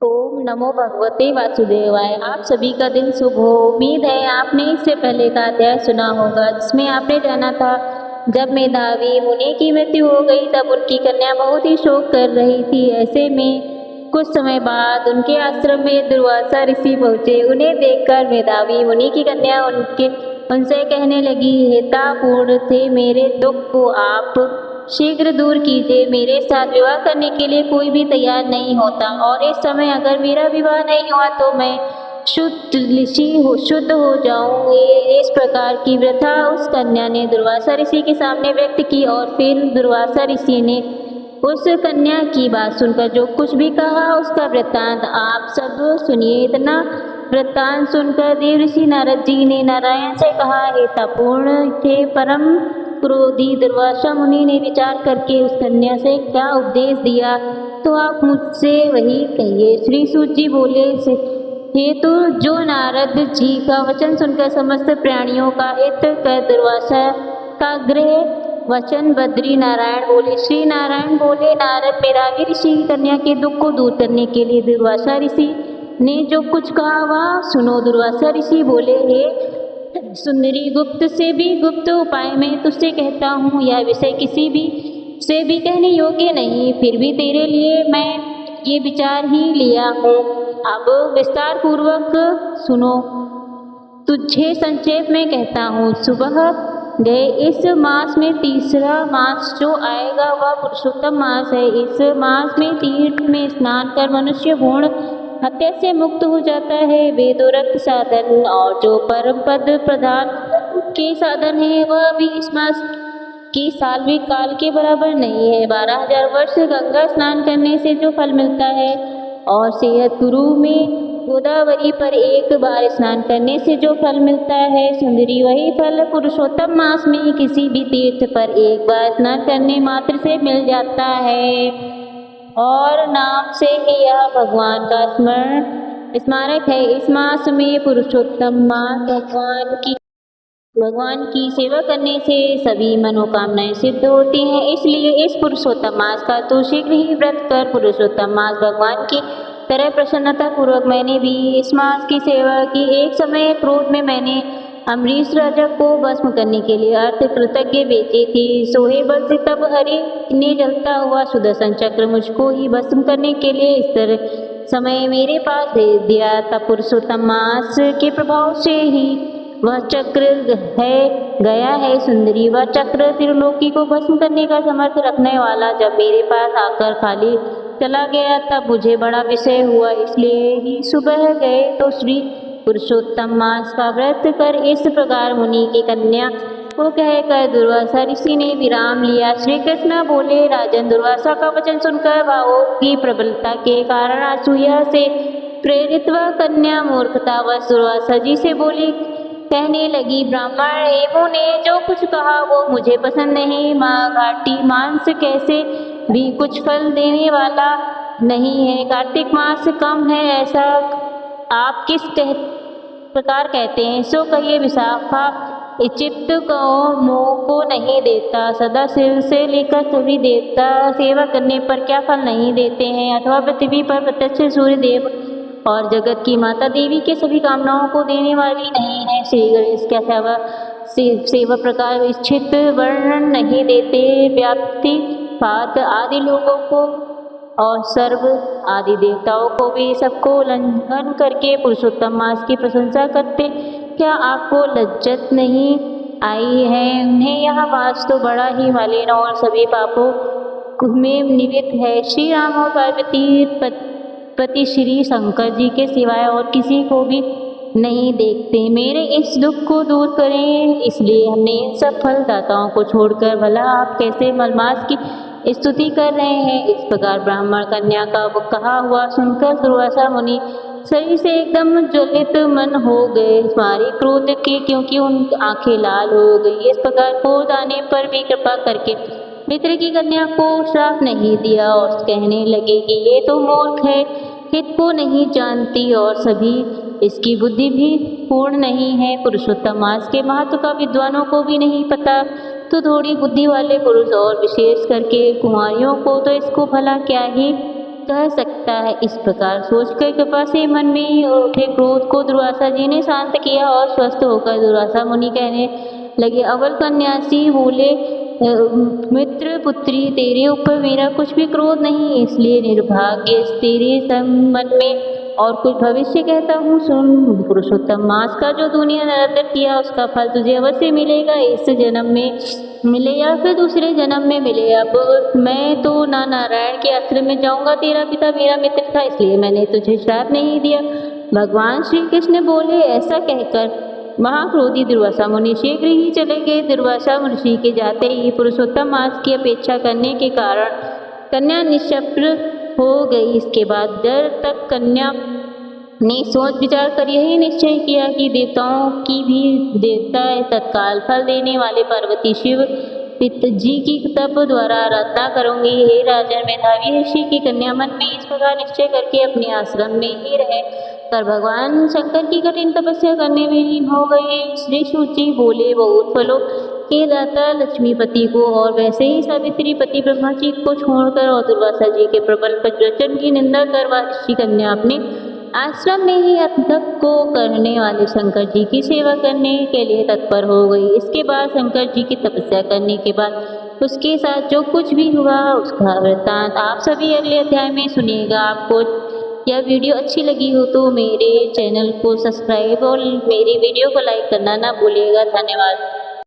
ओम नमो भगवते वासुदेवाय। आप सभी का दिन शुभ हो। उम्मीद है आपने इससे पहले का अध्याय सुना होगा, जिसमें आपने जाना था जब मेधावी मुनि की मृत्यु हो गई तब उनकी कन्या बहुत ही शोक कर रही थी। ऐसे में कुछ समय बाद उनके आश्रम में दुर्वासा ऋषि पहुँचे। उन्हें देखकर मेधावी मुनि की कन्या उनसे कहने लगी, हेतापूर्ण थे, मेरे दुख को आप शीघ्र दूर कीजिए। मेरे साथ विवाह करने के लिए कोई भी तैयार नहीं होता, और इस समय अगर मेरा विवाह नहीं हुआ तो मैं शुद्ध हो जाऊंगी। इस प्रकार की व्यथा उस कन्या ने दुर्वासा ऋषि के सामने व्यक्त की, और फिर दुर्वासा ऋषि ने उस कन्या की बात सुनकर जो कुछ भी कहा उसका वृत्तांत आप सब सुनिए। इतना वृत्तांत सुनकर देव ऋषि नारद जी ने नारायण से कहा, हे तपोर्ण थे परम क्रोधी दुर्वासा मुनि ने विचार करके उस कन्या से क्या उपदेश दिया, तो आप मुझसे वही कहिए। श्री सूत जी बोले, हेतु जो नारद जी का वचन सुनकर समस्त प्राणियों का हित कर दुर्वासा का गृह वचन बद्री नारायण बोले। श्री नारायण बोले, नारद मेधावी ऋषि की कन्या के दुख को दूर करने के लिए दुर्वासा ऋषि ने जो कुछ कहा वह सुनो। दुर्वासा ऋषि बोले, हे सुंदरी, गुप्त से भी गुप्त उपाय मैं तुझसे कहता हूँ। यह विषय किसी भी से भी कहने योग्य नहीं, फिर भी तेरे लिए मैं ये विचार ही लिया हूँ। अब विस्तार पूर्वक सुनो। तुझे संक्षेप में कहता हूँ। सुबह गए इस मास में तीसरा मास जो आएगा वह पुरुषोत्तम मास है। इस मास में तीर्थ में स्नान कर मनुष्य भ्रूण हत्या से मुक्त हो जाता है। वेदोरक्त साधन और जो परम पद प्रधान के साधन है वह भी इस मास की साल्विक काल के बराबर नहीं है। 12,000 वर्ष गंगा स्नान करने से जो फल मिलता है, और सेहत गुरु में गोदावरी पर एक बार स्नान करने से जो फल मिलता है, सुंदरी, वही फल पुरुषोत्तम मास में किसी भी तीर्थ पर एक बार स्नान करने मात्र से मिल जाता है। और नाम से ही यह भगवान का स्मारक है। इस मास में पुरुषोत्तम मास भगवान की सेवा करने से सभी मनोकामनाएं सिद्ध होती हैं। इसलिए इस पुरुषोत्तम मास का तो शीघ्र ही व्रत कर। पुरुषोत्तम मास भगवान की तरह प्रसन्नता पूर्वक मैंने भी इस मास की सेवा की। एक समय क्रोध में मैंने अम्बरीश राजा को भस्म करने के लिए अर्थ कृतज्ञ बेची थी। सोहे बल से तब हरि ने जलता हुआ सुदर्शन चक्र मुझको ही भस्म करने के लिए इस तरह समय मेरे पास भेज दिया। तब पुरुषोत्तम मास के प्रभाव से ही वह चक्र गया है। सुंदरी, वह चक्र त्रिलोकी को भस्म करने का समर्थ रखने वाला जब मेरे पास आकर खाली चला गया तब मुझे बड़ा विषय हुआ। इसलिए ही सुबह गए तो श्री पुरुषोत्तम मास का व्रत कर इस प्रकार मुनि की कन्या को कहकर दुर्वासा ऋषि ने विराम लिया। श्री कृष्ण बोले, राजन, दुर्वासा का वचन सुनकर भावों की प्रबलता के कारण असूया से प्रेरित वह कन्या मूर्खतावश दुर्वासा जी से बोली, कहने लगी, ब्राह्मण एवं ने जो कुछ कहा वो मुझे पसंद नहीं। माँ घाटी मांस कैसे भी कुछ फल देने वाला नहीं है। कार्तिक मास कम है ऐसा आप किस प्रकार कहते हैं, सो कहिए। विशाखा चित्त को मोह को नहीं देता, सदा सिर से लेकर सभी देवता सेवा करने पर क्या फल नहीं देते हैं, अथवा पृथ्वी पर प्रत्यक्ष सूर्य देव और जगत की माता देवी के सभी कामनाओं को देने वाली नहीं है। श्री गणेश क्या सेवा प्रकार इच्छित वर्णन नहीं देते। व्याप्ति पात आदि लोगों को और सर्व आदि देवताओं को भी सबको उल्लंघन करके पुरुषोत्तम मास की प्रशंसा करते। क्या आपको लज्जत नहीं आई है? उन्हें यह मास तो बड़ा ही मलिन और सभी पापों में निवित है। श्री राम और पार्वती पति श्री शंकर जी के सिवाय और किसी को भी नहीं देखते। मेरे इस दुख को दूर करें, इसलिए हमने इन सब फलदाताओं को छोड़कर भला आप कैसे मलमास की स्तुति कर रहे हैं। इस प्रकार ब्राह्मण कन्या का कहा हुआ सुनकर दुर्वासा मुनि शरीर से एकदम ज्वलित मन हो गए, मारे क्रोध के, क्योंकि उन आंखें लाल हो गई। इस प्रकार क्रोध आने पर भी कृपा करके मित्र की कन्या को श्राप नहीं दिया, और कहने लगे कि ये तो मूर्ख है, हित को नहीं जानती, और सभी इसकी बुद्धि भी पूर्ण नहीं है। पुरुषोत्तम मास के महत्व का विद्वानों को भी नहीं पता, तो थोड़ी बुद्धि वाले पुरुष और विशेष करके कुमारियों को तो इसको भला क्या ही कह सकता है। इस प्रकार सोचकर कृपा से मन में उठे क्रोध को दुर्वासा जी ने शांत किया और स्वस्थ होकर दुर्वासा मुनि कहने लगे, अव्वल सन्यासी बोले, मित्र पुत्री, तेरे ऊपर मेरा कुछ भी क्रोध नहीं, इसलिए निर्भाग्य तेरे मन में और कुछ भविष्य कहता हूँ सुन। पुरुषोत्तम मास का जो तूने निरंतर किया उसका फल तुझे अवश्य मिलेगा, इस जन्म में मिले या फिर दूसरे जन्म में मिले। अब मैं तो ना नारायण के आश्रम में जाऊंगा, तेरा पिता मेरा मित्र था इसलिए मैंने तुझे श्राप नहीं दिया। भगवान श्री कृष्ण बोले। ऐसा कहकर महाक्रोधी दुर्वासा मुनि शीघ्र ही चले गए। दुर्वासा ऋषि के जाते ही पुरुषोत्तम मास की अपेक्षा करने के कारण कन्या निष्प्रभ हो गई। इसके बाद देर तक कन्या ने सोच विचार कर यही निश्चय किया कि देवताओं की भी देवता तत्काल फल देने वाले पार्वती शिव जी की तप द्वारा आराधना करूंगी। हे राजन, मेधावी ऋषि की कन्या मन में इस प्रकार निश्चय करके अपने आश्रम में ही रहे कर भगवान शंकर की कठिन तपस्या करने में लीन हो गए। श्री सूची बोले, बहुत फलों के दाता लक्ष्मीपति को और वैसे ही सावित्री पति ब्रह्मा जी को छोड़कर और दुर्वासा जी के प्रबल वचन की निंदा कर वह ऋषि कन्या अपने आश्रम में ही अंधक को करने वाले शंकर जी की सेवा करने के लिए तत्पर हो गई। इसके बाद शंकर जी की तपस्या करने के बाद उसके साथ जो कुछ भी हुआ उसका वृत्तांत आप सभी अगले अध्याय में सुनिएगा। आपको यह वीडियो अच्छी लगी हो तो मेरे चैनल को सब्सक्राइब और मेरे वीडियो को लाइक करना ना भूलिएगा। धन्यवाद।